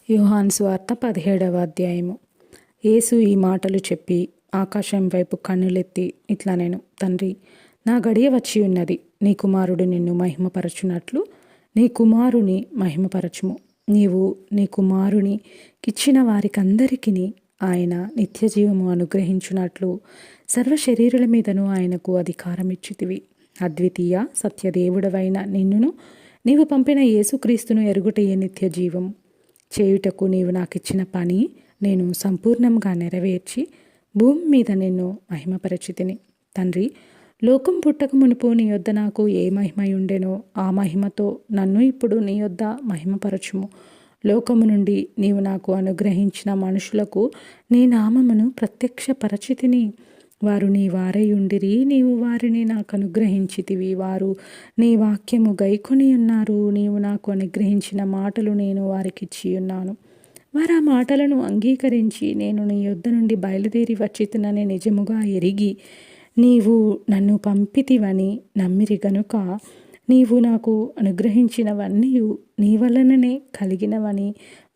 యోహాను సువార్త 17వ అధ్యాయము. యేసు ఈ మాటలు చెప్పి ఆకాశం వైపు కన్నులెత్తి ఇట్లా నేను, తండ్రి, నా గడియ వచ్చి ఉన్నది. నీ కుమారుడు నిన్ను మహిమపరచునట్లు నీ కుమారుని మహిమపరచుము. నీవు నీ కుమారునికిచ్చిన వారికందరికీ ఆయన నిత్యజీవము అనుగ్రహించునట్లు సర్వ శరీరుల మీదను ఆయనకు అధికారం ఇచ్చితివి. అద్వితీయ సత్యదేవుడవైన నిన్నును నీవు పంపిన యేసుక్రీస్తును ఎరుగుటయే నిత్యజీవము. చేయుటకు నీవు నాకిచ్చిన పని నేను సంపూర్ణంగా నెరవేర్చి భూమి మీద నిన్ను మహిమపరచితిని. తండ్రి, లోకం పుట్టక మునుపు నీ యొద్ద నాకు ఏ మహిమ ఉండెనో ఆ మహిమతో నన్ను ఇప్పుడు నీ యొద్ద మహిమపరచుము. లోకము నుండి నీవు నాకు అనుగ్రహించిన మనుషులకు నీ నామమును ప్రత్యక్షపరచితిని. వారు నీ వారై ఉండిరి, నీవు వారిని నాకు అనుగ్రహించితివి. వారు నీ వాక్యము గైకొని ఉన్నారు. నీవు నాకు అనుగ్రహించిన మాటలు నేను వారికిచ్చి ఉన్నాను. వారు ఆ మాటలను అంగీకరించి నేను నీ యొద్ద నుండి బయలుదేరి వచ్చితినని నిజముగా ఎరిగి నీవు నన్ను పంపితివని నమ్మిరి గనుక నీవు నాకు అనుగ్రహించినవన్నీ నీ వలననే కలిగినవని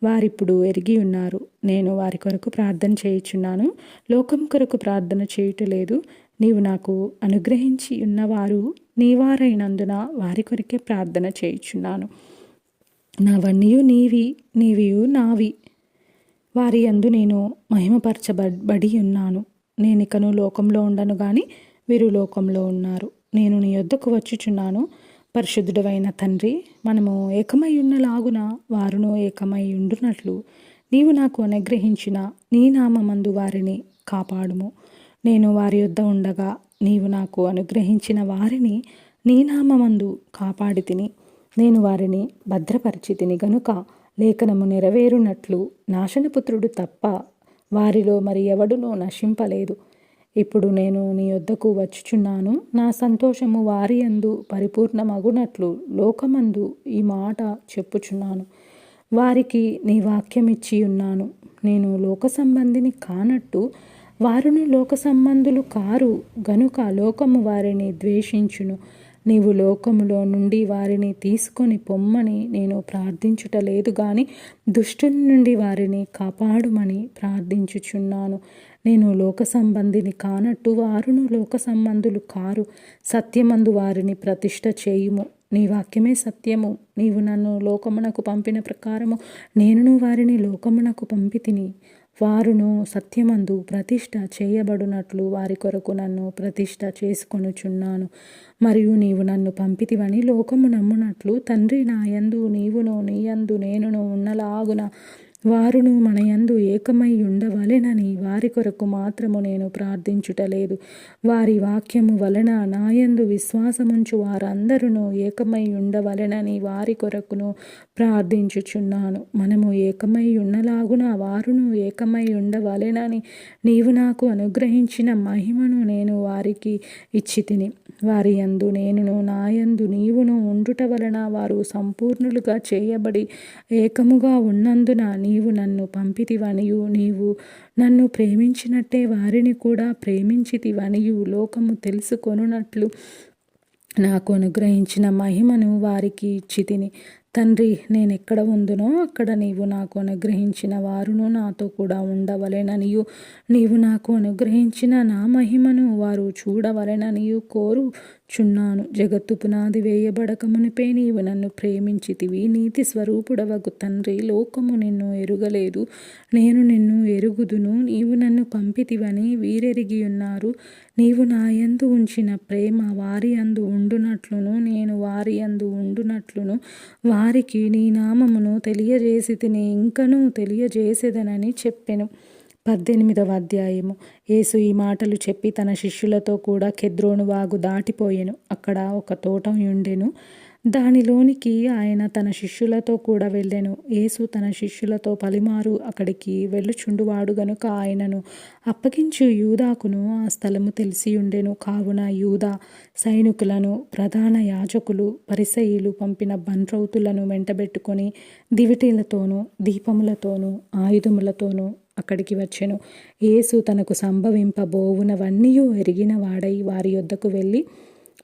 వారిప్పుడు ఎరిగి ఉన్నారు. నేను వారి కొరకు ప్రార్థన చేయుచున్నాను, లోకం కొరకు ప్రార్థన చేయుటలేదు. నీవు నాకు అనుగ్రహించి ఉన్నవారు నీవారైనందున వారి కొరకే ప్రార్థన చేయుచున్నాను. నావన్నీ నీవియు నావి. వారి యందు నేను మహిమపరచబడి ఉన్నాను. నేనికను లోకంలో ఉండను గాని వీరు లోకంలో ఉన్నారు. నేను నీ యొద్దకు వచ్చుచున్నాను. పరిశుద్ధుడవైన తండ్రి, మనము ఏకమై ఉన్నలాగున వారును ఏకమై ఉండునట్లు నీవు నాకు అనుగ్రహించిన నీ నామమందు వారిని కాపాడుము. నేను వారి యొద్ద ఉండగా నీవు నాకు అనుగ్రహించిన వారిని నీ నామమందు కాపాడితిని. నేను వారిని భద్రపరిచితిని గనుక లేఖనము నెరవేరునట్లు నాశనపుత్రుడు తప్ప వారిలో మరి ఎవడునూ నశింపలేదు. ఇప్పుడు నేను నీ యొద్దకు వచ్చుచున్నాను. నా సంతోషము వారి యందు పరిపూర్ణమగునట్లు లోకమందు ఈ మాట చెప్పుచున్నాను. వారికి నీ వాక్యమిచ్చి ఉన్నాను. నేను లోక సంబంధిని కానట్టు వారును లోక సంబంధులు కారు గనుక లోకము వారిని ద్వేషించును. నీవు లోకములో నుండి వారిని తీసుకొని పొమ్మని నేను ప్రార్థించుటలేదు గాని దుష్టుని నుండి వారిని కాపాడుమని ప్రార్థించుచున్నాను. నేను లోక సంబంధిని కానట్టు వారును లోక సంబంధులు కారు. సత్యమందు వారిని ప్రతిష్ఠ చేయుము. నీ వాక్యమే సత్యము. నీవు నన్ను లోకమునకు పంపిన ప్రకారము నేనును వారిని లోకమునకు పంపితిని. వారును సత్యమందు ప్రతిష్ఠ చేయబడునట్లు వారి కొరకు నన్ను ప్రతిష్ఠ చేసుకొనుచున్నాను. మరియు నీవు నన్ను పంపితివని లోకము నమ్మునట్లు తండ్రి నా యందు నీవును నీ యందు నేనును ఉన్నలాగున వారును మన యందు ఏకమై ఉండవలెనని వారి కొరకు మాత్రము నేను ప్రార్థించుటలేదు. వారి వాక్యము వలన నా యందు విశ్వాసముంచు వారందరూ ఏకమై ఉండవలెనని వారి కొరకును ప్రార్థించుచున్నాను. మనము ఏకమై ఉన్నలాగున వారును ఏకమై ఉండవలెనని నీవు నాకు అనుగ్రహించిన మహిమను నేను వారికి ఇచ్చితిని. వారి యందు నేనును నా యందు నీవును ఉండుట వలన వారు సంపూర్ణులుగా చేయబడి ఏకముగా ఉన్నందున నీవు నన్ను పంపితివనియు నీవు నన్ను ప్రేమించినట్టే వారిని కూడా ప్రేమించితివనియు లోకము తెలుసుకొనున్నట్లు నాకు అనుగ్రహించిన మహిమను వారికి ఇచ్చితిని. తండ్రి, నేనెక్కడ ఉందునో అక్కడ నీవు నాకు అనుగ్రహించిన వారును నాతో కూడా ఉండవలెననియు నీవు నాకు అనుగ్రహించిన నా మహిమను వారు చూడవలెననియు కోరుచున్నాను. జగత్తు పునాది వేయబడక మునిపే నీవు నన్ను ప్రేమించితివి. నీతి స్వరూపుడవగు తండ్రి, లోకము నిన్ను ఎరుగలేదు, నేను నిన్ను ఎరుగుదును. నీవు నన్ను పంపితివని వీరెరిగి ఉన్నారు. నీవు నా యందు ఉంచిన ప్రేమ వారి యందు ఉండునట్లును నేను వారి యందు ఉండునట్లును వారికి నీ నామమును తెలియజేసితిని, ఇంకనూ తెలియజేసేదనని చెప్పెను. 18వ అధ్యాయము. యేసు ఈ మాటలు చెప్పి తన శిష్యులతో కూడా కెద్రోను వాగు దాటిపోయెను. అక్కడ ఒక తోట ఉండెను. దానిలోనికి ఆయన తన శిష్యులతో కూడా వెళ్ళెను. యేసు తన శిష్యులతో పలుమారు అక్కడికి వెళ్ళుచుండువాడు గనుక ఆయనను అప్పగించు యూదాకును ఆ స్థలము తెలిసి ఉండెను. కావున యూదా సైనికులను, ప్రధాన యాజకులు, పరిసయ్యులు పంపిన బంట్రౌతులను వెంటబెట్టుకొని దివిటీలతోనూ దీపములతోనూ ఆయుధములతోనూ అక్కడికి వచ్చెను. యేసు తనకు సంభవింపబోవునవన్నీ ఎరిగిన వాడై వారి యొద్దకు వెళ్ళి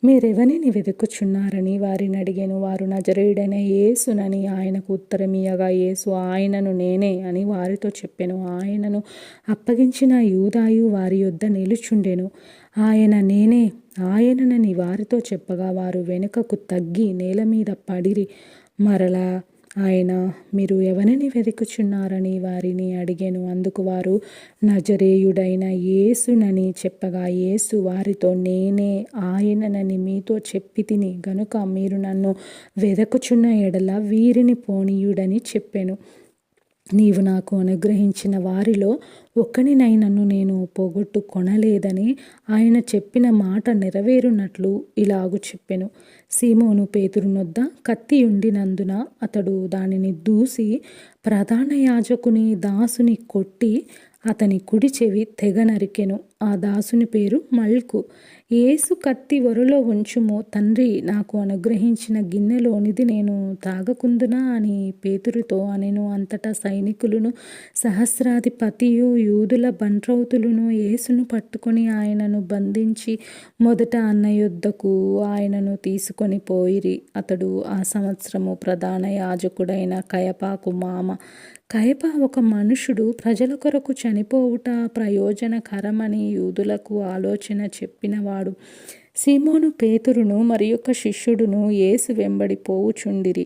మీరెవనిని వెతుకుచున్నారని వారిని అడిగాను. వారు నజరేయుడైన యేసునని ఆయనకు ఉత్తరమియ్యగా, యేసు ఆయనను నేనే అని వారితో చెప్పెను. ఆయనను అప్పగించిన యూదాయు వారి యొద్ద నిలుచుండెను. ఆయన నేనే ఆయననని వారితో చెప్పగా వారు వెనుకకు తగ్గి నేల మీద పడిరి. మరలా ఆయన, మీరు ఎవరిని వెతుకుచున్నారని వారిని అడిగాను. అందుకు వారు నజరేయుడైన యేసునని చెప్పగా, యేసు వారితో, నేనే ఆయననని మీతో చెప్పి తిని గనుక మీరు నన్ను వెదకుచున్న ఎడల వీరిని పోనీయుడని చెప్పెను. నీవు నాకు అనుగ్రహించిన వారిలో ఒక్కనినైనను నేను పోగొట్టుకొనలేదని ఆయన చెప్పిన మాట నెరవేరునట్లు ఇలాగు చెప్పెను. సీమోను పేతురునొద్ద కత్తి ఉండినందున అతడు దానిని దూసి ప్రధాన యాజకుని దాసుని కొట్టి అతని కుడి చెవి తెగ నరికెను. ఆ దాసుని పేరు మల్కు. యేసు కత్తి ఒరలో ఉంచుము, తండ్రి నాకు అనుగ్రహించిన గిన్నెలోనిది నేను తాగకుందునా అని పేతురుతో అనెను. అంతటా సైనికులను సహస్రాధిపతియు యూదుల బంట్రౌతులను యేసును పట్టుకొని ఆయనను బంధించి మొదట అన్న యొద్దకు ఆయనను తీసుకొని పోయిరి. అతడు ఆ సంవత్సరము ప్రధాన యాజకుడైన కయపాకు మామ. కయప ఒక మనుషుడు ప్రజల కొరకు చనిపోవుట ప్రయోజనకరమని యూదులకు ఆలోచన చెప్పినవాడు. సీమోను పేతురును మరి యొక్క శిష్యుడును యేసు వెంబడి పోవుచుండిరి.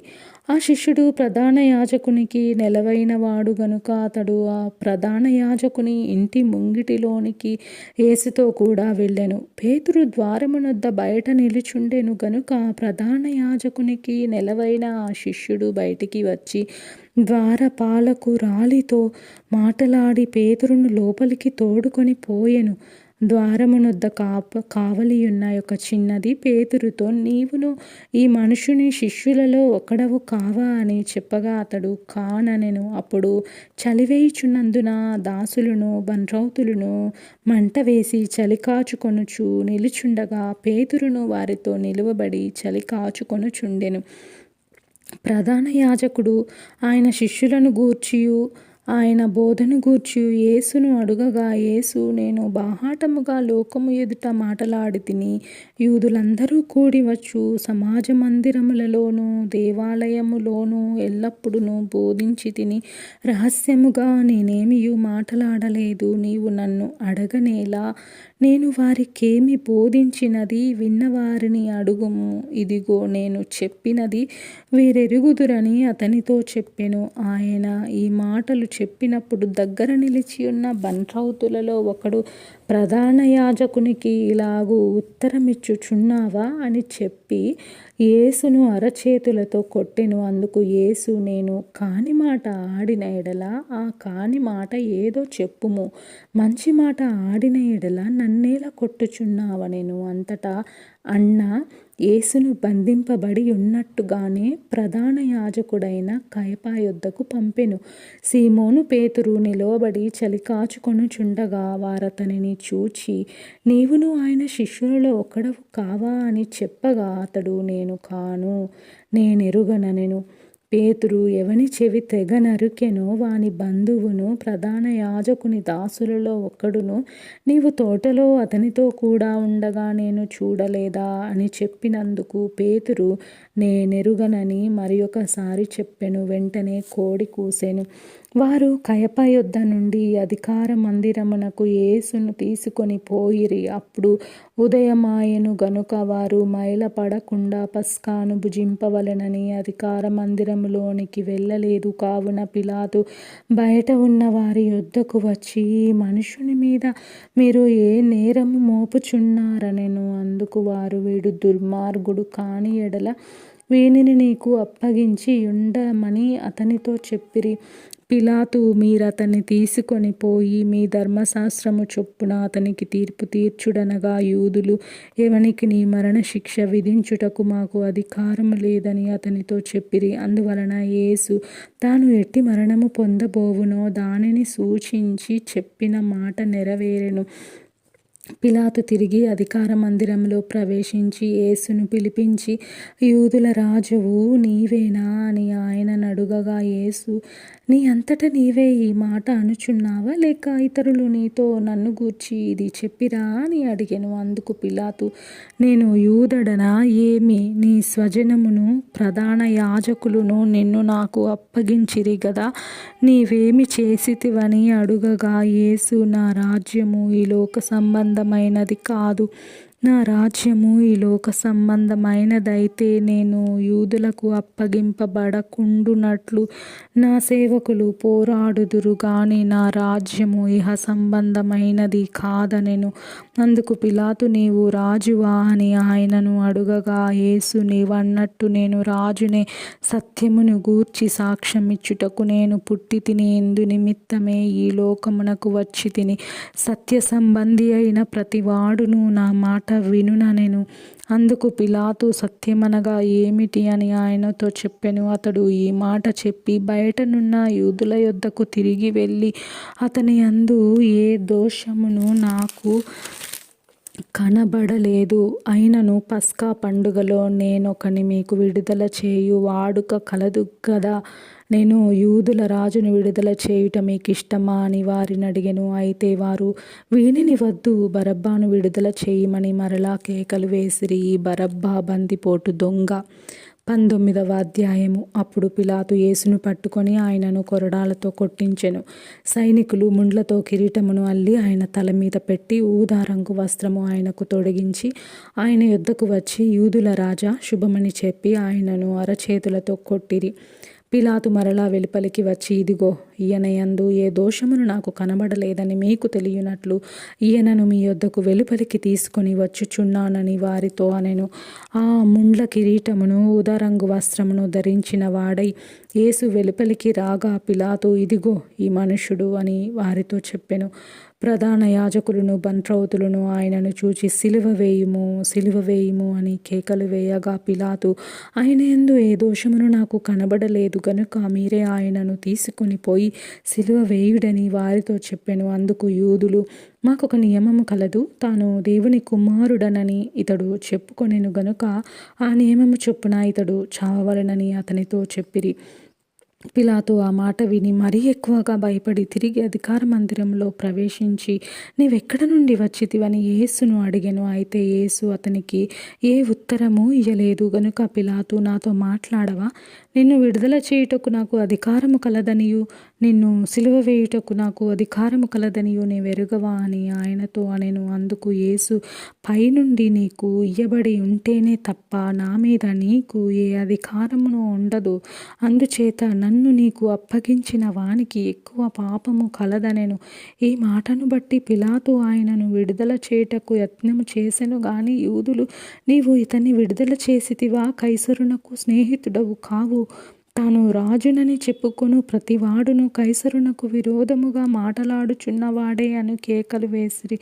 ఆ శిష్యుడు ప్రధాన యాజకునికి నెలవైన వాడు గనుక అతడు ఆ ప్రధాన యాజకుని ఇంటి ముంగిటిలోనికి యేసుతో కూడా వెళ్ళెను. పేతురు ద్వారమునొద్ద బయట నిలుచుండెను గనుక ప్రధాన యాజకునికి నెలవైన ఆ శిష్యుడు బయటికి వచ్చి ద్వారపాలకు రాలితో మాటలాడి పేతురును లోపలికి తోడుకొని పోయెను. ద్వారమునొద్ద కావలియున్న ఒక చిన్నది పేతురుతో, నీవును ఈ మనుషుని శిష్యులలో ఒకడవు కావా అని చెప్పగా అతడు కాననెను. అప్పుడు చలివేయుచున్నందున దాసులను బంట్రౌతులను మంట వేసి చలి కాచుకొనుచు నిలుచుండగా పేతురును వారితో నిలువబడి చలి కాచుకొనుచుండెను. ప్రధాన యాజకుడు ఆయన శిష్యులను గూర్చియు ఆయన బోధను గూర్చి యేసును అడుగగా, యేసు, నేను బాహాటముగా లోకము ఎదుట మాటలాడి తిని యూదులందరూ కూడి వచ్చు సమాజ మందిరములలోను దేవాలయములోను ఎల్లప్పుడూ బోధించి తిని రహస్యముగా నేనేమియు మాటలాడలేదు. నీవు నన్ను అడగనేలా? నేను వారికేమి బోధించినది విన్నవారిని అడుగుము. ఇదిగో నేను చెప్పినది వీరెరుగుదురని అతనితో చెప్పెను. ఆయన ఈ మాటలు చెప్పినప్పుడు దగ్గర నిలిచి ఉన్న బంట్రౌతులలో ఒకడు, ప్రధాన యాజకునికి ఇలాగూ ఉత్తరమిచ్చుచున్నావా అని చెప్పి యేసును అరచేతులతో కొట్టెను. అందుకు యేసు, నేను కాని మాట ఆడిన ఎడల ఆ కాని మాట ఏదో చెప్పుము, మంచి మాట ఆడిన ఎడల నన్నేలా కొట్టుచున్నావనెను. అంతటా అన్న యేసును బంధింపబడి ఉన్నట్టుగానే ప్రధాన యాజకుడైన కయపా యొద్దకు పంపెను. సీమోను పేతురు నిలవబడి చలి కాచుకొనుచుండగా వారతనిని చూచి, నీవును ఆయన శిష్యులలో ఒకడవు కావా అని చెప్పగా అతడు, నేను కాను, నేనెరుగననెను. పేతురు ఎవని చెవి తెగ నరికెనో వాని బంధువును ప్రధాన యాజకుని దాసులలో ఒకడును, నీవు తోటలో అతనితో కూడా ఉండగా నేను చూడలేదా అని చెప్పినందుకు పేతురు నేనెరుగనని మరి ఒకసారి చెప్పెను. వెంటనే కోడి కూసెను. వారు కయప యొద్ద నుండి అధికార మందిరమునకు యేసును తీసుకొని పోయిరి. అప్పుడు ఉదయమాయెను గనుక వారు మైలపడకుండా పస్కాను భుజింపవలెనని అధికార మందిరములోనికి వెళ్ళలేదు. కావున పిలాతు బయట ఉన్న వారి యొద్దకు వచ్చి, ఈ మనుషుని మీద మీరు ఏ నేరము మోపుచున్నారనెను. అందుకు వారు, వీడు దుర్మార్గుడు కాని ఎడల వీనిని నీకు అప్పగించి ఉండమని అతనితో చెప్పిరి. పిలాతు, మీరతన్ని తీసుకొని పోయి మీ ధర్మశాస్త్రము చొప్పున అతనికి తీర్పు తీర్చుడనగా యూదులు ఎవనికి నీ మరణశిక్ష విధించుటకు మాకు అధికారము లేదని అతనితో చెప్పిరి. అందువలన యేసు తాను ఎట్టి మరణము పొందబోవునో దానిని సూచించి చెప్పిన మాట నెరవేరెను. పిలాతు తిరిగి అధికార మందిరంలో ప్రవేశించి యేసును పిలిపించి, యూదుల రాజువు నీవేనా అని ఆయనను అడుగగా, యేసు, నీ అంతట నీవే ఈ మాట అనుచున్నావా, లేక ఇతరులు నీతో నన్ను గూర్చి ఇది చెప్పిరా అని అడిగెను. అందుకు పిలాతు, నేను యూదుడనా, ఏమి నీ స్వజనమును ప్రధాన యాజకులును నిన్ను నాకు అప్పగించిరి గదా, నీవేమి చేసితివని అడుగగా, యేసు, నా రాజ్యము ఈ లోక సంబంధమైనది కాదు. నా రాజ్యము ఈ లోక సంబంధమైనదైతే నేను యూదులకు అప్పగింపబడకుండునట్లు నా సేవకులు పోరాడుదురు గాని నా రాజ్యము ఇహ సంబంధమైనది కాదనెను. అందుకు పిలాతు, నీవు రాజువా అని ఆయనను అడుగగా, యేసు, నీవన్నట్టు నేను రాజునే. సత్యమును గూర్చి సాక్ష్యమిచ్చుటకు నేను పుట్టి తిని, ఇందు నిమిత్తమే ఈ లోకమునకు వచ్చి తిని. సత్య సంబంధి అయిన ప్రతివాడును నా మాట వినుననెను. అందుకు పిలాతు, సత్యమనగా ఏమిటి అని ఆయనతో చెప్పెను. అతడు ఈ మాట చెప్పి బయటనున్న యూదుల యొద్దకు తిరిగి వెళ్ళి, అతని యందు ఏ దోషమును నాకు కనబడలేదు. అయినను పస్కా పండుగలో నేనొకని మీకు విడుదల చేయు వాడుక కలదు గదా, నేను యూదుల రాజును విడుదల చేయుట మీకిష్టమా అని వారిని అడిగెను. అయితే వారు, వీనిని వద్దు, బరబ్బాను విడుదల చేయమని మరలా కేకలు వేసిరి. ఈ బరబ్బా బందిపోటు దొంగ. 19వ అధ్యాయము. అప్పుడు పిలాతు యేసును పట్టుకొని ఆయనను కొరడాలతో కొట్టించెను. సైనికులు ముండ్లతో కిరీటమును అల్లి ఆయన తల మీద పెట్టి ఊదా రంగు వస్త్రము ఆయనకు తొడిగించి ఆయన యొద్దకు వచ్చి, యూదుల రాజా, శుభమని చెప్పి ఆయనను అరచేతులతో కొట్టిరి. పిలాతు మరలా వెలుపలికి వచ్చి, ఇదిగో, ఈయన యందు ఏ దోషమును నాకు కనబడలేదని మీకు తెలియనట్లు ఈయనను మీ యొద్దకు వెలుపలికి తీసుకొని వచ్చుచున్నానని వారితో అనెను. ఆ ముండ్ల కిరీటమును ఊదారంగు వస్త్రమును ధరించిన వాడై యేసు వెలుపలికి రాగా, పిలాతు, ఇదిగో ఈ మనుష్యుడు అని వారితో చెప్పెను. ప్రధాన యాజకులను బంట్రౌతులను ఆయనను చూచి, సిలువ వేయుము, సిలువ వేయుము అని కేకలు వేయగా, పిలాతు, ఆయన యందు ఏ దోషమును నాకు కనబడలేదు గనుక మీరే ఆయనను తీసుకొని పోయి సిలువ వేయుడని వారితో చెప్పెను. అందుకు యూదులు, మాకొక నియమము కలదు, తాను దేవుని కుమారుడనని ఇతడు చెప్పుకొనెను గనుక ఆ నియమము చొప్పున ఇతడు చావవలెనని అతనితో చెప్పిరి. పిలాతు ఆ మాట విని మరీ ఎక్కువగా భయపడి తిరిగి అధికార మందిరంలో ప్రవేశించి, నీవెక్కడ నుండి వచ్చితివని యేసును అడిగెను. అయితే యేసు అతనికి ఏ ఉత్తరము ఇయ్యలేదు గనుక పిలాతు, నాతో మాట్లాడవా, నిన్ను విడుదల చేయుటకు నాకు అధికారము కలదనియు నిన్ను సిలువ వేయుటకు నాకు అధికారము కలదనియు నీవెరుగవా అని ఆయనతో అనెను. అందుకు యేసు, పైనుండి నీకు ఇయ్యబడి ఉంటేనే తప్ప నా మీద నీకు ఏ అధికారమును ఉండదు. అందుచేత నన్ను నీకు అప్పగించిన వానికి ఎక్కువ పాపము కలదనెను. ఈ మాటను బట్టి పిలాతు ఆయనను విడుదల చేయుటకు యత్నము చేసెను గాని యూదులు, నీవు ఇతన్ని విడుదల చేసితివా, కైసరునకు స్నేహితుడవు కావు, తాను రాజునని చెప్పుకొను ప్రతివాడును కైసరునకు విరోధముగా మాటలాడుచున్నవాడే అని కేకలు వేసిరి.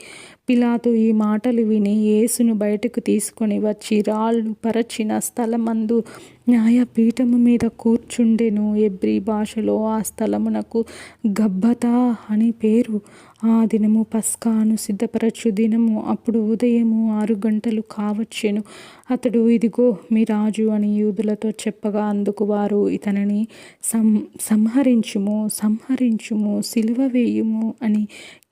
పిలాతు ఈ మాటలు విని యేసును బయటకు తీసుకొని వచ్చి రాళ్ళు పరచిన స్థలమందు న్యాయపీఠము మీద కూర్చుండెను. ఎబ్రీ భాషలో ఆ స్థలమునకు గబ్బతా అని పేరు. ఆ దినము పస్కాను సిద్ధపరచు దినము. అప్పుడు ఉదయము 6 గంటలు కావచ్చెను. అతడు, ఇదిగో మీ రాజు అని యూదులతో చెప్పగా, అందుకు వారు, ఇతనిని సంహరించుము, సంహరించుము, సిలువ వేయుము అని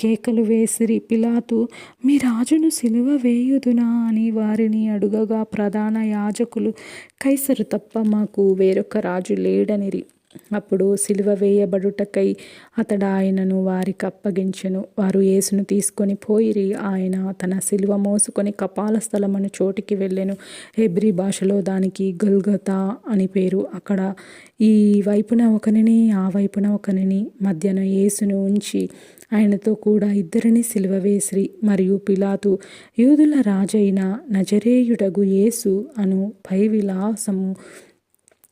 కేకలు వేసిరి. పిలాతు, మీ రాజును సిలువ వేయుదునా అని వారిని అడుగగా, ప్రధాన యాజకులు, కైసరు తప్ప మాకు వేరొక రాజు లేడనిరి. అప్పుడు సిలువ వేయబడుటకై అతడు ఆయనను వారికి అప్పగించెను. వారు యేసును తీసుకొని పోయిరి. ఆయన తన సిలువ మోసుకొని కపాల స్థలమను చోటికి వెళ్ళెను. హెబ్రీ భాషలో దానికి గొల్గొతా అని పేరు. అక్కడ ఈ వైపున ఒకనిని, ఆ వైపున ఒకనిని, మధ్యన యేసును ఉంచి ఆయనతో కూడా ఇద్దరిని సిలువ వేసిరి. మరియు పిలాతు, యూదుల రాజైన నజరేయుడగు యేసు అను పై విలాసము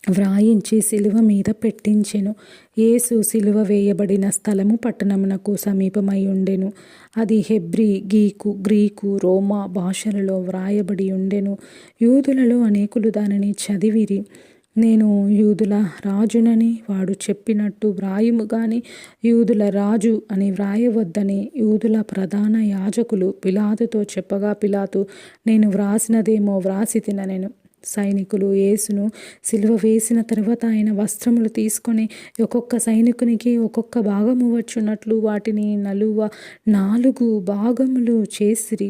వ్రాయించి సిలువ మీద పెట్టించెను. యేసు సిలువ వేయబడిన స్థలము పట్టణమునకు సమీపమై ఉండెను. అది హెబ్రీ, గ్రీకు, రోమా భాషలలో వ్రాయబడి ఉండెను. యూదులలో అనేకులు దానిని చదివిరి. నేను యూదుల రాజునని వాడు చెప్పినట్టు వ్రాయుము గాని యూదుల రాజు అని వ్రాయవద్దని యూదుల ప్రధాన యాజకులు పిలాతుతో చెప్పగా పిలాతు, నేను వ్రాసినదేమో వ్రాసి తిననెను. సైనికులు యేసును సిలువ వేసిన తర్వాత ఆయన వస్త్రములు తీసుకొని ఒక్కొక్క సైనికునికి ఒక్కొక్క భాగము వచ్చున్నట్లు వాటిని 4 భాగములు చేసిరి.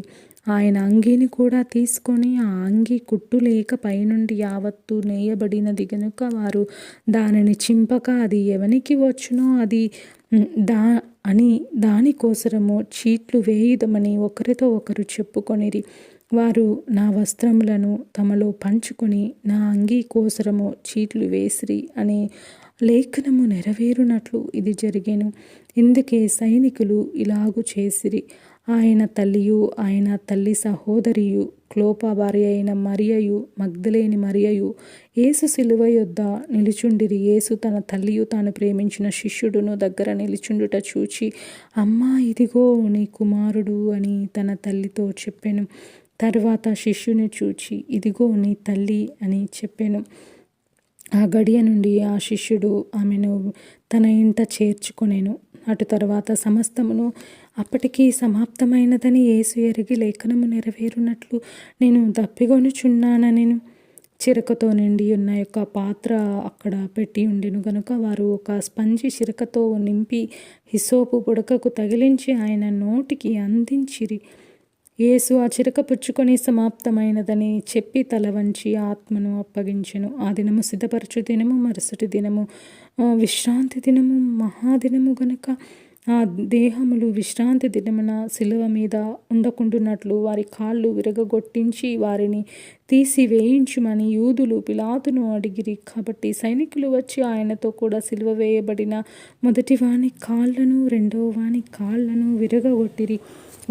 ఆయన అంగీని కూడా తీసుకొని ఆ అంగీ కుట్టు లేక పైనుండి యావత్తు నేయబడినది గనుక వారు దానిని చింపక అది ఎవనికి వచ్చునో అది దానికోసరము చీట్లు వేయుదమని ఒకరితో ఒకరు చెప్పుకొనిరి. వారు నా వస్త్రములను తమలో పంచుకొని నా అంగీ కోసరము చీట్లు వేసిరి అని లేఖనము నెరవేరునట్లు ఇది జరిగెను. ఇందుకే సైనికులు ఇలాగు చేసిరి. ఆయన తల్లియు ఆయన తల్లి సహోదరియు క్లోపా భార్య అయిన మరియయు మగ్దలేని మరియయు యేసు సిలువ యొద్ద నిలుచుండిరి. యేసు తన తల్లియు తాను ప్రేమించిన శిష్యుడును దగ్గర నిలుచుండుట చూచి, అమ్మా, ఇదిగో నీ కుమారుడు అని తన తల్లితో చెప్పెను. తర్వాత శిష్యుని చూచి, ఇదిగో నీ తల్లి అని చెప్పెను. ఆ గడియ నుండి ఆ శిష్యుడు ఆమెను తన ఇంట చేర్చుకొనెను. అటు తర్వాత సమస్తమును అప్పటికి సమాప్తమైనదని యేసు ఎరిగి లేఖనము నెరవేరునట్లు నేను దప్పిగొనుచున్నానెను. చిరకతో నిండి ఉన్న యొక్క పాత్ర అక్కడ పెట్టి ఉండెను గనుక వారు ఒక స్పంజి చిరకతో నింపి హిసోపు బుడకకు తగిలించి ఆయన నోటికి అందించిరి. యేసు ఆ చిరక పుచ్చుకొని సమాప్తమైనదని చెప్పి తల వంచి ఆత్మను అప్పగించెను. ఆ దినము సిద్ధపరచు దినము, మరుసటి దినము విశ్రాంతి దినము, మహాదినము గనుక ఆ దేహములు విశ్రాంతి దినమున శిలువ మీద ఉండకుండునట్లు వారి కాళ్ళు విరగగొట్టించి వారిని తీసి వేయించుమని యూదులు పిలాతును అడిగిరి. కాబట్టి సైనికులు వచ్చి ఆయనతో కూడా సిలువ వేయబడిన మొదటి వాని కాళ్ళను రెండవ వాని కాళ్ళను విరగగొట్టిరి.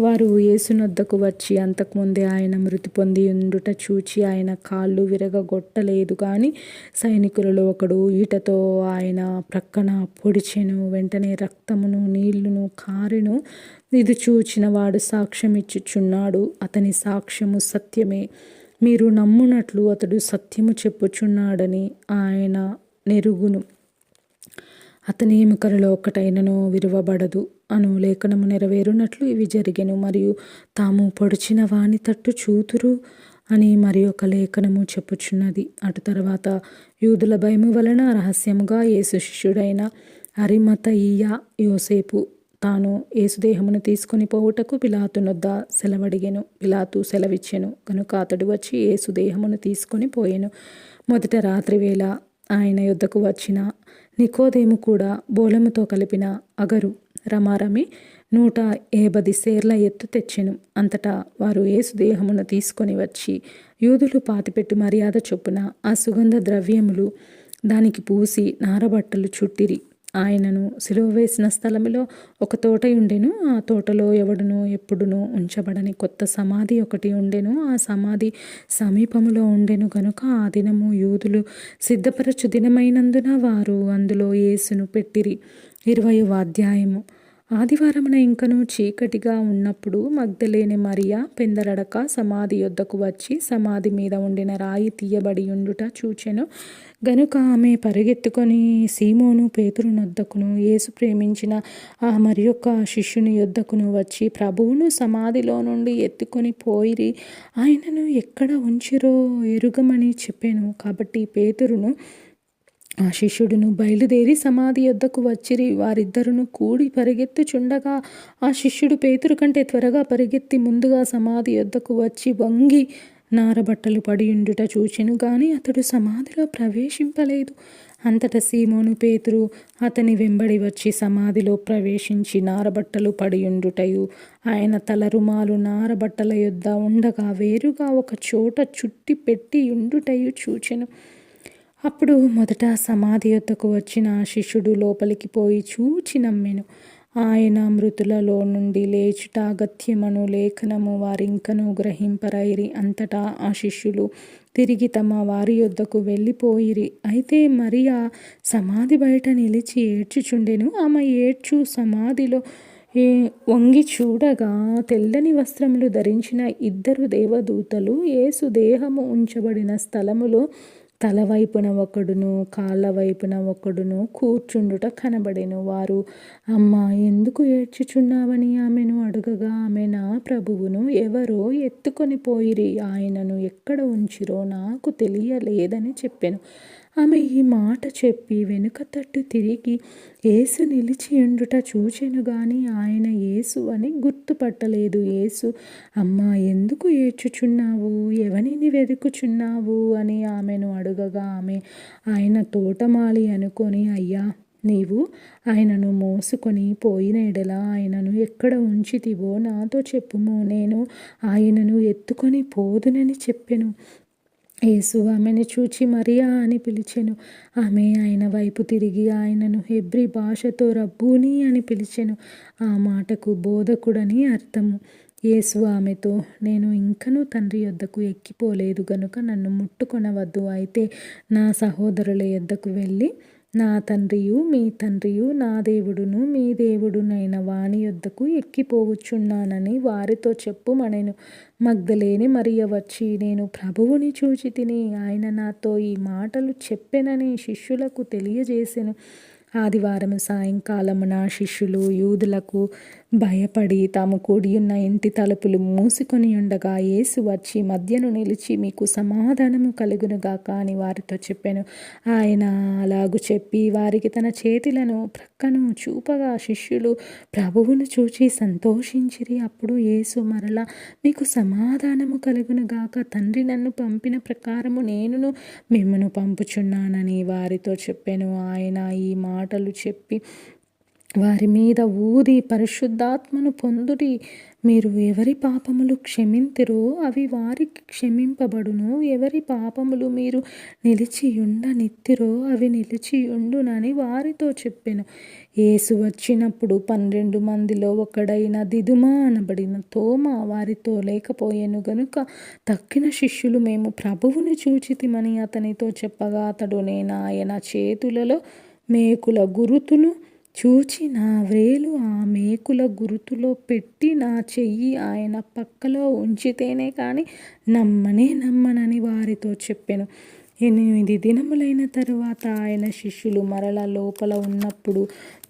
వారు యేసునొద్దకు వచ్చి అంతకుముందే ఆయన మృతి పొంది ఉండుట చూచి ఆయన కాళ్ళు విరగగొట్టలేదు కానీ సైనికులలో ఒకడు ఈటతో ఆయన ప్రక్కన పొడిచెను. వెంటనే రక్తమును నీళ్లును కారెను. ఇది చూచిన వాడు సాక్ష్యం ఇచ్చుచున్నాడు. అతని సాక్ష్యము సత్యమే. మీరు నమ్మునట్లు అతడు సత్యము చెప్పుచున్నాడని ఆయన నెరుగును. అతని ఎముకలలో ఒక్కటైనను విరువబడదు అను లేఖనము నెరవేరునట్లు ఇవి జరిగెను. మరియు తాము పొడిచిన వాని తట్టు చూతురు అని మరి ఒక లేఖనము చెప్పుచున్నది. అటు తర్వాత యూదుల భయము వలన రహస్యముగా యేసు శిష్యుడైన అరిమతయియ యోసేపు తాను యేసుదేహమును తీసుకొని పోవుటకు పిలాతునొద్ద సెలవడిగెను. పిలాతు సెలవిచ్చెను గనుక అతడు వచ్చి యేసుదేహమును తీసుకొని పోయెను. మొదట రాత్రి వేళ ఆయన యొద్దకు వచ్చిన నికోదేము కూడా బోళముతో కలిపిన అగరు రమారమి 150 సేర్ల ఎత్తు తెచ్చెను. అంతటా వారు యేసు దేహమును తీసుకొని వచ్చి యూదులు పాతిపెట్టు మర్యాద చొప్పున ఆ సుగంధ ద్రవ్యములు దానికి పూసి నారబట్టలు చుట్టిరి. ఆయనను సిలువ వేసిన స్థలములో ఒక తోట ఉండెను. ఆ తోటలో ఎవడును ఎప్పుడును ఉంచబడని కొత్త సమాధి ఒకటి ఉండెను. ఆ సమాధి సమీపములో ఉండెను గనుక ఆ దినము యూదులు సిద్ధపరచు దినమైనందున వారు అందులో యేసును పెట్టిరి. 20వ అధ్యాయము. ఆదివారమున ఇంకను చీకటిగా ఉన్నప్పుడు మగ్దలేని మరియ పెందరడక సమాధి యొద్దకు వచ్చి సమాధి మీద ఉండిన రాయి తీయబడి ఉండుట చూచెను. గనుక ఆమె పరిగెత్తుకొని సీమోను పేతురునొద్దకును యేసు ప్రేమించిన ఆ మరి యొక్క శిష్యుని యొద్దకును వచ్చి ప్రభువును సమాధిలో నుండి ఎత్తుకొని పోయిరి, ఆయనను ఎక్కడ ఉంచిరో ఎరుగమని చెప్పాను. కాబట్టి పేతురును ఆ శిష్యుడును బయలుదేరి సమాధి యొద్దకు వచ్చిరి. వారిద్దరును కూడి పరిగెత్తుచుండగా ఆ శిష్యుడు పేతురు కంటే త్వరగా పరిగెత్తి ముందుగా సమాధి యొద్దకు వచ్చి వంగి నారబట్టలు పడియుండుట చూచెను గాని అతడు సమాధిలో ప్రవేశింపలేదు. అంతటా సీమోను పేతురు అతని వెంబడి వచ్చి సమాధిలో ప్రవేశించి నారబట్టలు పడియుండుటయు ఆయన తల రుమాలు నారబట్టల యొద్ద ఉండగా వేరుగా ఒక చోట చుట్టి పెట్టి ఉండుటయు చూచెను. అప్పుడు మొదట సమాధి యొద్దకు వచ్చిన శిష్యుడు లోపలికి పోయి చూచి నమ్మెను. ఆయన మృతులలో నుండి లేచుట అగత్యమను లేఖనము వారింకను గ్రహింపరైరి. అంతటా ఆ శిష్యులు తిరిగి తమ వారి యొద్దకు వెళ్ళిపోయిరి. అయితే మరియా సమాధి బయట నిలిచి ఏడ్చుచుండెను. ఆమె ఏడ్చు సమాధిలో వంగి చూడగా తెల్లని వస్త్రములు ధరించిన 2 దేవదూతలు యేసు దేహము ఉంచబడిన స్థలములో తల వైపున ఒకడును కాళ్ళ వైపున ఒకడును కూర్చుండుట కనబడెను. వారు, అమ్మా, ఎందుకు ఏడ్చుచున్నావని ఆమెను అడుగగా, ఆమె, నా ప్రభువును ఎవరో ఎత్తుకొని పోయిరి, ఆయనను ఎక్కడ ఉంచిరో నాకు తెలియలేదని చెప్పెను. ఆమె ఈ మాట చెప్పి వెనుక తట్టు తిరిగి యేసు నిలిచియుండుట చూచెను గాని ఆయన యేసు అని గుర్తుపట్టలేదు. యేసు, అమ్మా, ఎందుకు ఏడ్చుచున్నావు, ఎవనిని వెదుకుచున్నావు అని ఆమెను అడుగగా, ఆమె ఆయన తోటమాలి అనుకొని, అయ్యా, నీవు ఆయనను మోసుకొని పోయిన ఎడల ఆయనను ఎక్కడ ఉంచితివో నాతో చెప్పుము, నేను ఆయనను ఎత్తుకొని పోదునని చెప్పెను. యేసు ఆమెను చూచి మరియా అని పిలిచెను. ఆమె ఆయన వైపు తిరిగి ఆయనను హెబ్రీ భాషతో రబ్బూని అని పిలిచెను. ఆ మాటకు బోధకుడని అర్థము. యేసు ఆమెతో, నేను ఇంకనూ తండ్రి యొద్దకు ఎక్కిపోలేదు గనుక నన్ను ముట్టుకొనవద్దు. అయితే నా సహోదరుల యొద్దకు వెళ్ళి, నా తండ్రియు మీ తండ్రియు, నా దేవుడును మీ దేవుడునైన వాని యొద్దకు ఎక్కిపోవచ్చున్నానని వారితో చెప్పుమనెను. మగ్దలేని మరియ వచ్చి, నేను ప్రభువుని చూచి తిని, ఆయన నాతో ఈ మాటలు చెప్పెనని శిష్యులకు తెలియజేసెను. ఆదివారం సాయంకాలమున శిష్యులు యూదులకు భయపడి తాము కూడియున్న ఇంటి తలుపులు మూసుకొని ఉండగా యేసు వచ్చి మధ్యను నిలిచి, మీకు సమాధానము కలుగునుగాక అని వారితో చెప్పెను. ఆయన అలాగు చెప్పి వారికి తన చేతులను ప్రక్కను చూపగా శిష్యులు ప్రభువును చూచి సంతోషించిరి. అప్పుడు యేసు మరలా, మీకు సమాధానము కలుగునుగాక, తండ్రి నన్ను పంపిన ప్రకారము నేనును మిమ్మును పంపుచున్నానని వారితో చెప్పెను. ఆయన ఈ మాటలు చెప్పి వారి మీద ఊది, పరిశుద్ధాత్మను పొందుడి. మీరు ఎవరి పాపములు క్షమింతిరో అవి వారికి క్షమింపబడును, ఎవరి పాపములు మీరు నిలిచియుండనిత్తిరో అవి నిలిచియుండునని వారితో చెప్పెను. యేసు వచ్చినప్పుడు 12 మందిలో ఒకడైన దిదుమా అనబడిన తోమా వారితో లేకపోయెను గనుక తక్కిన శిష్యులు, మేము ప్రభువుని చూచితిమని అతనితో చెప్పగా, అతడు, నేను ఆయన చేతులలో మేకుల గురుతులు చూచి నా వ్రేలు ఆ మేకుల గురుతులో పెట్టి నా చెయ్యి ఆయన పక్కలో ఉంచితేనే కానీ నమ్మనని వారితో చెప్పెను. 8 దినములైన తరువాత ఆయన శిష్యులు మరల లోపల ఉన్నప్పుడు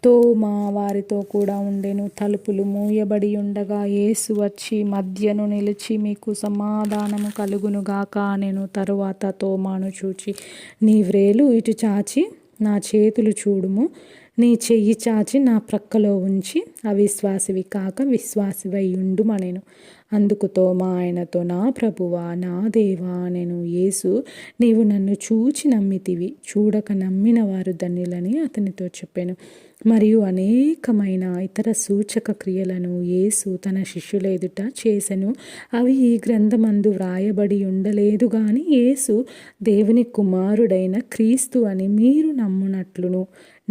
తోమా వారితో కూడా ఉండెను. తలుపులు మూయబడి ఉండగా యేసు వచ్చి మధ్యను నిలిచి, మీకు సమాధానము కలుగునుగాక అనెను. తరువాత తోమాను చూచి, నీ వ్రేలు ఇటు చాచి నా చేతులు చూడుము, నీ చెయ్యి చాచి నా ప్రక్కలో ఉంచి అవిశ్వాసివి కాక విశ్వాసివై ఉండుమనెను. అందుకు తోమా ఆయనతో, నా ప్రభువా, నా దేవా అనెను. యేసు, నీవు నన్ను చూచి నమ్మితివి, చూడక నమ్మిన వారు ధన్యులని అతనితో చెప్పెను. మరియు అనేకమైన ఇతర సూచక క్రియలను యేసు తన శిష్యుల ఎదుట చేసెను. అవి ఈ గ్రంథమందు వ్రాయబడి ఉండలేదు గాని యేసు దేవుని కుమారుడైన క్రీస్తు అని మీరు నమ్మునట్లును,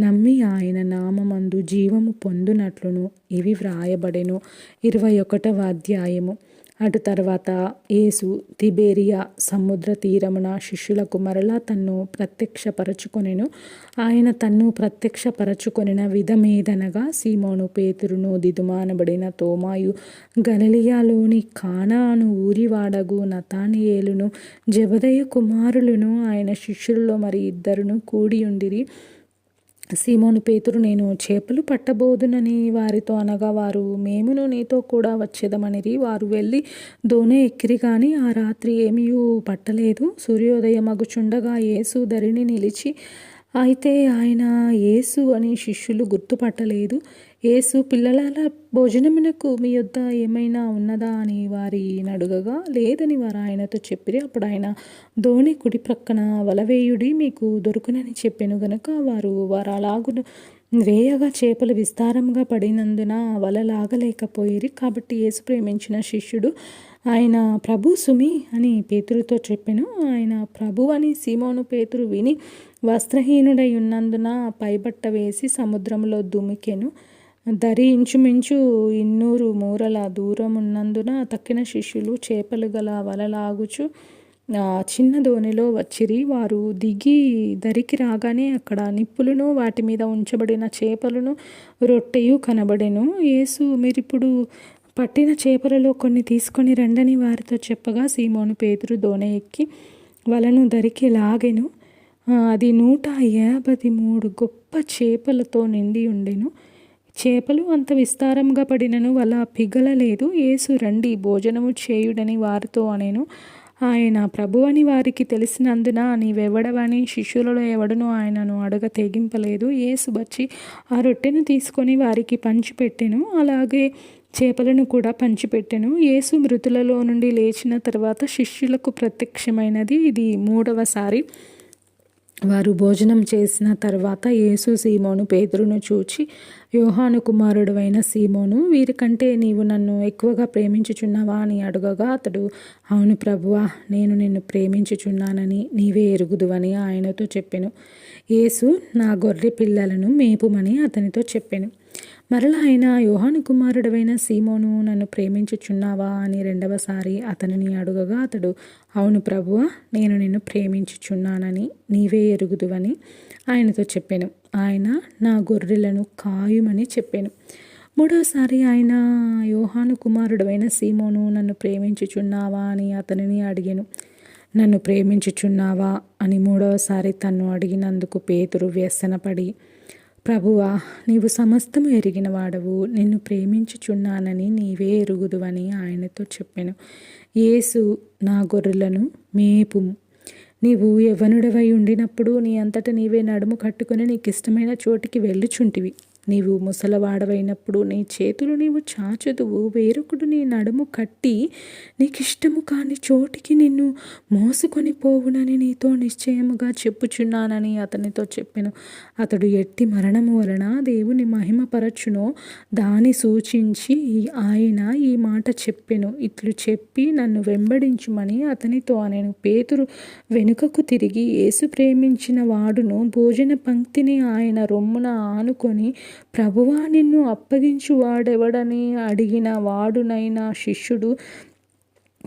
నమ్మి ఆయన నామమందు జీవము పొందునట్లును ఇవి వ్రాయబడెను. 21వ అధ్యాయము. అటు తర్వాత యేసు తిబేరియా సముద్ర తీరమున శిష్యులకు మరలా తన్ను ప్రత్యక్షపరచుకొనెను. ఆయన తన్ను ప్రత్యక్షపరచుకొనిన విధమేదనగా, సీమోను పేతురును, దిదుమానబడిన తోమాయు, గలిలయలోని కానాను ఊరివాడగు నతానియేలును, జెబెదయి కుమారులను ఆయన శిష్యులలో మరి 2 కూడియుండిరి. సీమోను పేతురు, నేను చేపలు పట్టబోదునని వారితో అనగా, వారు, మేమును నీతో కూడా వచ్చేదమనిరి. వారు వెళ్ళి దోణి ఎక్కిరి గాని ఆ రాత్రి ఏమీయూ పట్టలేదు. సూర్యోదయమగుచుండగా యేసు ధరిని నిలిచి, అయితే ఆయన యేసు అని శిష్యులు గుర్తుపట్టలేదు. యేసు, పిల్లలారా, భోజనమునకు మీ యొద్ద ఏమైనా ఉన్నదా అని వారిని అడుగగా, లేదని వారు ఆయనతో చెప్పిరి. అప్పుడు ఆయన, దోణి కుడి ప్రక్కన వలవేయుడి, మీకు దొరుకునని చెప్పెను గనుక వారు అలాగును వేయగా చేపలు విస్తారంగా పడినందున వల లాగలేకపోయిరి. కాబట్టి యేసు ప్రేమించిన శిష్యుడు, ఆయన ప్రభు సుమి అని పేతురుతో చెప్పెను. ఆయన ప్రభు అని సీమోను పేతురు విని వస్త్రహీనుడై ఉన్నందున పైబట్ట వేసి సముద్రంలో దుమికెను. దరి ఇంచుమించు 200 మూరల దూరం ఉన్నందున తక్కిన శిష్యులు చేపలు గల వలలాగుచు చిన్న దోణిలో వచ్చిరి. వారు దిగి దరికి రాగానే అక్కడ నిప్పులను, వాటి మీద ఉంచబడిన చేపలను, రొట్టెయు కనబడెను. యేసు, మీరిప్పుడు పట్టిన చేపలలో కొన్ని తీసుకొని రండని వారితో చెప్పగా, సీమోను పేతురు దోణి ఎక్కి వలను దరికి లాగెను. అది 153 గొప్ప చేపలతో నిండి ఉండెను. చేపలు అంత విస్తారంగా పడినను వల పిగలలేదు. యేసు రండి భోజనము చేయుడని వారితో అనెను. ఆయన ప్రభువని వారికి తెలిసినందున నీవెవడవని శిష్యులలో ఎవడునూ ఆయనను అడగ తెగింపలేదు. యేసు వచ్చి ఆ రొట్టెను తీసుకొని వారికి పంచిపెట్టెను. అలాగే చేపలను కూడా పంచిపెట్టెను. యేసు మృతులలో నుండి లేచిన తర్వాత శిష్యులకు ప్రత్యక్షమైనది ఇది 3వసారి. వారు భోజనం చేసిన తర్వాత యేసు సీమోను పేతురును చూచి, యోహాను కుమారుడవైన సీమోను, వీరికంటే నీవు నన్ను ఎక్కువగా ప్రేమించుచున్నావా అని అడగగా అతడు, అవును ప్రభువా, నేను నిన్ను ప్రేమించుచున్నానని నీవే ఎరుగుదువని ఆయనతో చెప్పెను. యేసు, నా గొర్రె పిల్లలను మేపుమని అతనితో చెప్పెను. మరలా ఆయన, యోహాను కుమారుడవైన సీమోను, నన్ను ప్రేమించుచున్నావా అని 2వసారి అతనిని అడుగగా అతడు, అవును ప్రభువా, నేను నిన్ను ప్రేమించుచున్నానని నీవే ఎరుగుదువని ఆయనతో చెప్పాను. ఆయన, నా గొర్రెలను కాయుమని చెప్పాను. 3వసారి ఆయన, యోహాను కుమారుడవైన సీమోను, నన్ను ప్రేమించుచున్నావా అని అతనిని అడిగాను. నన్ను ప్రేమించుచున్నావా అని 3వసారి తన్ను అడిగినందుకు పేతురు వ్యసనపడి, ప్రభువా, నీవు సమస్తము ఎరిగిన వాడవు, నిన్ను ప్రేమించుచున్నానని నీవే ఎరుగుదువని ఆయనతో చెప్పెను. యేసు, నా గొర్రెలను మేపుము. నీవు యవ్వనుడవై ఉండినప్పుడు నీ అంతట నీవే నడుము కట్టుకుని నీకిష్టమైన చోటికి వెళ్ళుచుంటివి. నీవు ముసలవాడవైనప్పుడు నీ చేతులు నీవు చాచుదువు, వేరొకడు నీ నడుము కట్టి నీకిష్టము కాని చోటికి నిన్ను మోసుకొని పోవునని నీతో నిశ్చయముగా చెప్పుచున్నానని అతనితో చెప్పెను. అతడు ఎట్టి మరణము వలన దేవుని మహిమపరచునో దాని సూచించి ఆయన ఈ మాట చెప్పెను. ఇట్లు చెప్పి నన్ను వెంబడించుమని అతనితో అనెను. పేతురు వెనుకకు తిరిగి యేసు ప్రేమించిన వాడును భోజన పంక్తిని ఆయన రొమ్మున ఆనుకొని, ప్రభువా, నిన్ను అప్పగించువాడెవడని అడిగిన వాడునైనా శిష్యుడు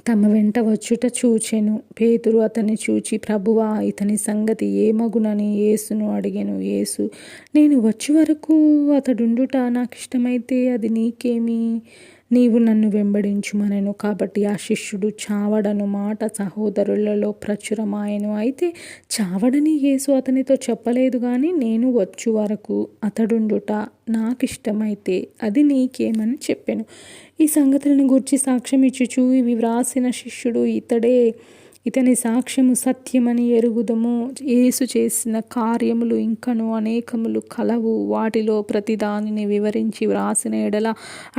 తమ వెంట వచ్చుట చూచెను. పేతురు అతన్ని చూచి, ప్రభువా, ఇతని సంగతి ఏమగునని యేసును అడిగెను. యేసు, నేను వచ్చే వరకు అతడుండుట నాకిష్టమైతే అది నీకేమి? నీవు నన్ను వెంబడించుమనెను. కాబట్టి ఆ శిష్యుడు చావడను మాట సహోదరులలో ప్రచురమాయెను. అయితే చావడని యేసు అతనితో చెప్పలేదు గాని, నేను వచ్చు వరకు అతడుండుట నాకిష్టమైతే అది నీకేమని చెప్పెను. ఈ సంగతులను గూర్చి సాక్ష్యం ఇచ్చుచు, ఇవి వ్రాసిన శిష్యుడు ఇతడే, ఇతని సాక్ష్యము సత్యమని ఎరుగుదము. యేసు చేసిన కార్యములు ఇంకను అనేకములు కలవు. వాటిలో ప్రతిదానిని వివరించి వ్రాసిన ఎడల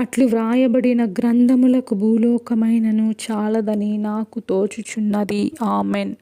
అట్లు వ్రాయబడిన గ్రంథములకు భూలోకమైనను చాలదని నాకు తోచుచున్నది. ఆమెన్.